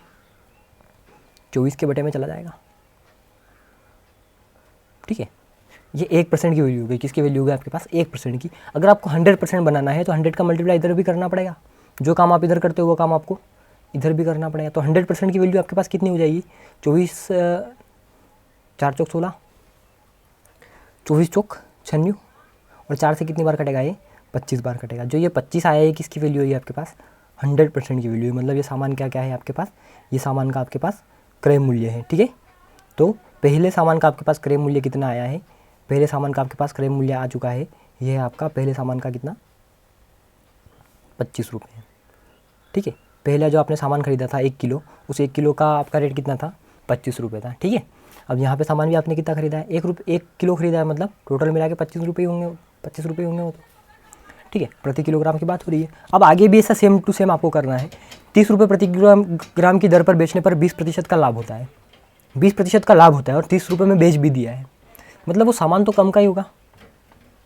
24 के बटे में चला जाएगा। ठीक है, ये 1% की वैल्यू हो गई, किसकी वैल्यू हो गई आपके पास 1% की। अगर आपको 100% बनाना है तो 100 का मल्टीप्लाई इधर भी करना पड़ेगा, जो काम आप इधर करते हो वो काम आपको इधर भी करना पड़ेगा। तो 100% की वैल्यू आपके पास कितनी हो जाएगी 24 4 चौक 16, 24 चौक 96, और 4 से कितनी बार कटेगा ये 25 बार कटेगा। जो ये 25 आया है किसकी वैल्यू है आपके पास 100% की वैल्यू है। मतलब ये सामान क्या है आपके पास, ये सामान का आपके पास क्रय मूल्य है। ठीक है, तो पहले सामान का आपके पास क्रय मूल्य कितना आया है, पहले सामान का आपके पास क्रय मूल्य आ चुका है, ये है आपका पहले सामान का कितना 25 रुपये। ठीक है, पहला जो आपने सामान खरीदा था 1 किलो, उस 1 किलो का आपका रेट कितना था 25 रुपये था। ठीक है, अब यहाँ पे सामान भी आपने कितना खरीदा है 1 किलो खरीदा है, मतलब टोटल मिला के 25 रुपये होंगे, 25 रुपये होंगे वो तो। ठीक है, प्रति किलोग्राम की बात हो रही है। अब आगे भी ऐसा सेम टू सेम आपको करना है। 30 रुपये प्रति किलोग्राम की दर पर बेचने पर 20% का लाभ होता है, 20% का लाभ होता है, और 30 रुपये में बेच भी दिया है। मतलब वो सामान तो कम का ही होगा,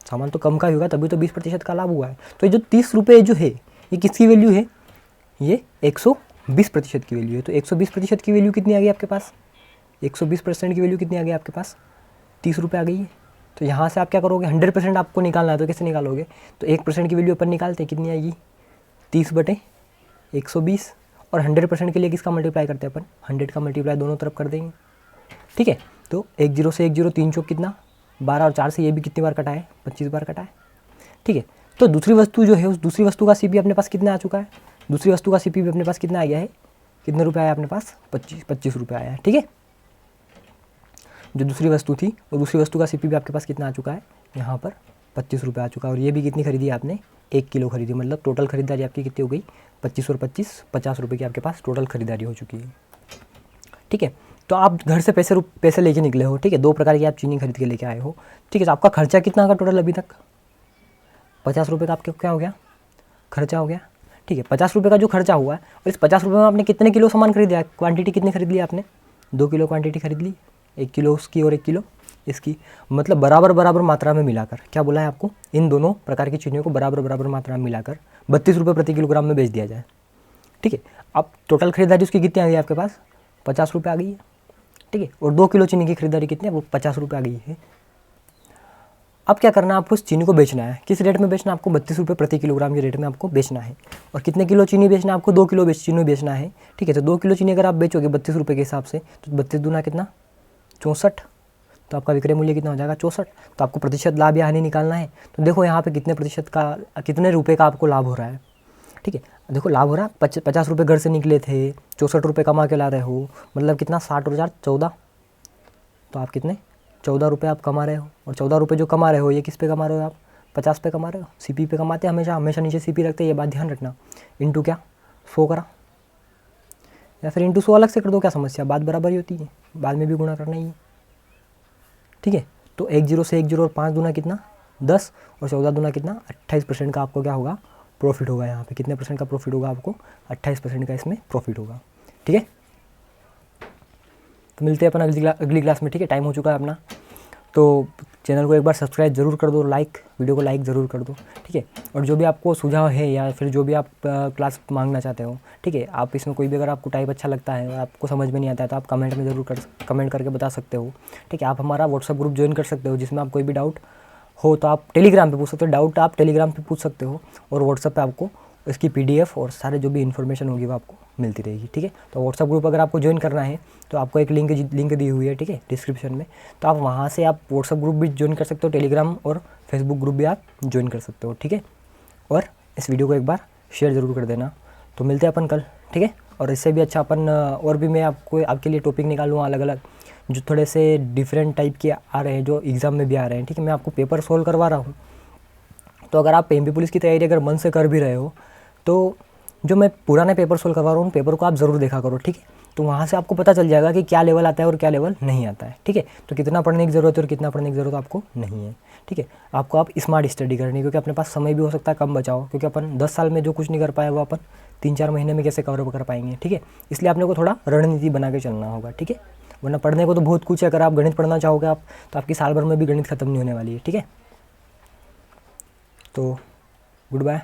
सामान तो कम का ही होगा, तभी तो 20% का लाभ हुआ है। तो ये जो 30 रुपये जो है ये किसकी वैल्यू है, ये 120% की वैल्यू है। तो 120% की वैल्यू कितनी आ गई आपके पास 120% की वैल्यू कितनी आ गई आपके पास, 30 रुपये आ गई है। तो यहाँ से आप क्या करोगे, 100% आपको निकालना है तो कैसे निकालोगे, तो 1% की वैल्यू अपन निकालते हैं, कितनी आएगी 30/120, और 100% के लिए किसका मल्टीप्लाई करते हैं अपन, 100 का मल्टीप्लाई दोनों तरफ कर देंगे, ठीक है। तो 1 0 से 1 0, 3 चौक कितना 12, और 4 से ये भी कितनी बार कटा है, 25 बार कटा है, ठीक है। तो दूसरी वस्तु जो है उस दूसरी वस्तु का CP अपने पास कितना आ चुका है, दूसरी वस्तु का CP भी अपने पास कितना आ गया है, कितने रुपये आया अपने पास, 25 रुपये आया है, ठीक है। जो दूसरी वस्तु थी वो दूसरी वस्तु का CP भी आपके पास कितना आ चुका है, यहाँ पर 25 रुपये आ चुका है। और ये भी कितनी खरीदी आपने, 1 किलो खरीदी, मतलब टोटल खरीदारी आपकी कितनी हो गई, 25 और 25 50 रुपये की आपके पास टोटल खरीदारी हो चुकी है, ठीक है। तो आप घर से पैसे लेके निकले हो, ठीक है, 2 प्रकार की आप चीनी खरीद के लेके आए हो, ठीक है। तो आपका खर्चा कितना का टोटल अभी तक, 50 रुपये का आपके क्या हो गया, खर्चा हो गया, ठीक है। 50 रुपये का जो खर्चा हुआ है, और इस 50 रुपये में आपने कितने किलो सामान खरीदा है, क्वांटिटी कितनी खरीद ली आपने, 2 किलो क्वांटिटी खरीद ली, 1 किलो उसकी और 1 किलो इसकी, मतलब बराबर मात्रा में मिलाकर, क्या बोला है आपको, इन दोनों प्रकार की चीनियों को बराबर मात्रा में मिलाकर 32 रुपये प्रति किलोग्राम में बेच दिया जाए, ठीक है। अब टोटल खरीदारी उसकी कितनी आ गई आपके पास, 50 रुपये आ गई है, ठीक है। और 2 किलो चीनी की खरीदारी कितनी है, वो 50 रुपये आ गई है। अब क्या करना है, आपको उस चीनी को बेचना है, किस रेट में बेचना है आपको, 32 रुपये प्रति किलोग्राम के रेट में आपको बेचना है। और कितने किलो चीनी बेचना है आपको, 2 किलो चीनी बेचना है, ठीक है। तो 2 किलो चीनी अगर आप बेचोगे 32 रुपये के हिसाब से, तो 32 दूना कितना 64, तो आपका विक्रय मूल्य कितना हो जाएगा 64। तो आपको प्रतिशत लाभ या हानि निकालना है, तो देखो यहाँ पे कितने प्रतिशत का, कितने रुपए का आपको लाभ हो रहा है, ठीक है। देखो लाभ हो रहा है, 50 रुपये घर से निकले थे, 64 रुपये कमा के ला रहे हो, मतलब कितना 60 और 4 14, तो आप कितने 14 रुपये आप कमा रहे हो। और 14 रुपये जो कमा रहे हो ये किस पे कमा रहे हो आप, 50 पे कमा रहे हो, CP पे कमाते हैं हमेशा नीचे CP रखते हैं, ये बात ध्यान रखना। इंटू क्या 100 करा, या फिर इंटू 100 अलग से कर दो, क्या समस्या, बात बराबर ही होती है, बाद में भी गुणा करना ही है, ठीक है। तो 1 0 से 1 0 और 5 दूना कितना 10, और 14 दूना कितना 28% का आपको क्या होगा, प्रॉफिट होगा। यहाँ पे कितने % का प्रॉफिट होगा आपको, 28% का इसमें प्रॉफिट होगा, ठीक है। तो मिलते हैं अपन अगली क्लास में, ठीक है, टाइम हो चुका है अपना। तो चैनल को एक बार सब्सक्राइब जरूर कर दो, वीडियो को लाइक ज़रूर कर दो, ठीक है। और जो भी आपको सुझाव है या फिर जो भी आप क्लास मांगना चाहते हो, ठीक है, आप इसमें कोई भी अगर आपको टाइप अच्छा लगता है और आपको समझ में नहीं आता है तो आप कमेंट में ज़रूर कमेंट करके बता सकते हो, ठीक है। आप हमारा व्हाट्सअप ग्रुप ज्वाइन कर सकते हो, जिसमें आप कोई भी डाउट हो तो आप टेलीग्राम पे पूछ सकते हो, डाउट आप टेलीग्राम पे पूछ सकते हो, और व्हाट्सअप पे आपको इसकी PDF और सारे जो भी इन्फॉर्मेशन होगी वो आपको मिलती रहेगी, ठीक है। तो व्हाट्सअप ग्रुप अगर आपको ज्वाइन करना है तो आपको एक लिंक दी हुई है, ठीक है, डिस्क्रिप्शन में, तो आप वहाँ से आप व्हाट्सअप ग्रुप भी ज्वाइन कर सकते हो, टेलीग्राम और फेसबुक ग्रुप भी आप ज्वाइन कर सकते हो, ठीक है। और इस वीडियो को एक बार शेयर ज़रूर कर देना। तो मिलते हैं अपन कल, ठीक है। और इससे भी अच्छा अपन और भी मैं आपके लिए टॉपिक निकालूँगा अलग अलग, जो थोड़े से डिफरेंट टाइप के आ रहे हैं, जो एग्ज़ाम में भी आ रहे हैं, ठीक है। मैं आपको पेपर सोल्व करवा रहा हूँ, तो अगर आप MP पुलिस की तैयारी अगर मन से कर भी रहे हो तो जो मैं पुराने पेपर सोल्व करवा रहा हूँ उन पेपर को आप ज़रूर देखा करो, ठीक है। तो वहाँ से आपको पता चल जाएगा कि क्या लेवल आता है और क्या लेवल नहीं आता है, ठीक है। तो कितना पढ़ने की ज़रूरत है और कितना पढ़ने की ज़रूरत आपको नहीं है, ठीक है। आपको आप स्मार्ट स्टडी करनी है, क्योंकि अपने पास समय भी हो सकता है कम बचाओ, क्योंकि अपन 10 साल में जो कुछ नहीं कर पाए वो अपन 3-4 महीने में कैसे कवर कर पाएंगे, ठीक है। इसलिए आपने को थोड़ा रणनीति बना के चलना होगा, ठीक है। वरना पढ़ने को तो बहुत कुछ है, अगर आप गणित पढ़ना चाहोगे आप तो आपकी साल भर में भी गणित खत्म नहीं होने वाली है, ठीक है। तो गुड बाय।